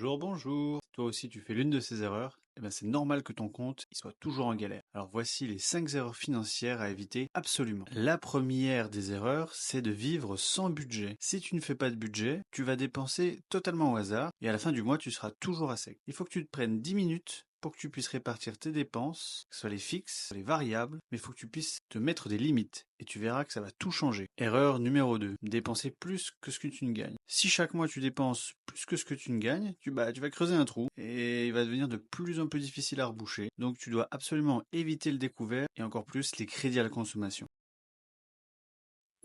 Bonjour, bonjour. Si toi aussi tu fais l'une de ces erreurs, eh ben c'est normal que ton compte il soit toujours en galère. Alors voici les 5 erreurs financières à éviter absolument. La première des erreurs, c'est de vivre sans budget. Si tu ne fais pas de budget, tu vas dépenser totalement au hasard et à la fin du mois, tu seras toujours à sec. Il faut que tu te prennes 10 minutes pour que tu puisses répartir tes dépenses, que ce soit les fixes, les variables, mais il faut que tu puisses te mettre des limites et tu verras que ça va tout changer. Erreur numéro 2, dépenser plus que ce que tu ne gagnes. Si chaque mois tu dépenses plus que ce que tu ne gagnes, tu vas creuser un trou et il va devenir de plus en plus difficile à reboucher. Donc tu dois absolument éviter le découvert et encore plus les crédits à la consommation.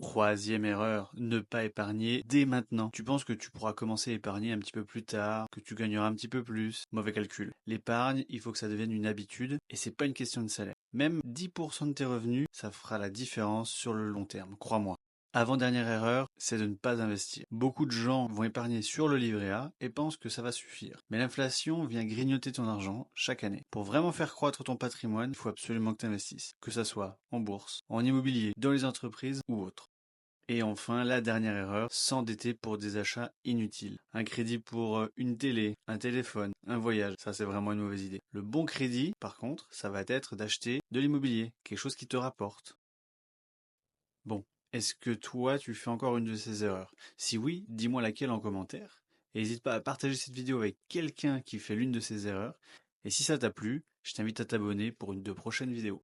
Troisième erreur, ne pas épargner dès maintenant. Tu penses que tu pourras commencer à épargner un petit peu plus tard, que tu gagneras un petit peu plus. Mauvais calcul. L'épargne, il faut que ça devienne une habitude et c'est pas une question de salaire. Même 10% de tes revenus, ça fera la différence sur le long terme, crois-moi. Avant-dernière erreur, c'est de ne pas investir. Beaucoup de gens vont épargner sur le livret A et pensent que ça va suffire. Mais l'inflation vient grignoter ton argent chaque année. Pour vraiment faire croître ton patrimoine, il faut absolument que tu investisses. Que ça soit en bourse, en immobilier, dans les entreprises ou autres. Et enfin, la dernière erreur, s'endetter pour des achats inutiles. Un crédit pour une télé, un téléphone, un voyage, ça c'est vraiment une mauvaise idée. Le bon crédit, par contre, ça va être d'acheter de l'immobilier, quelque chose qui te rapporte. Bon, est-ce que toi tu fais encore une de ces erreurs? Si oui, dis-moi laquelle en commentaire. Et n'hésite pas à partager cette vidéo avec quelqu'un qui fait l'une de ces erreurs. Et si ça t'a plu, je t'invite à t'abonner pour une de prochaines vidéos.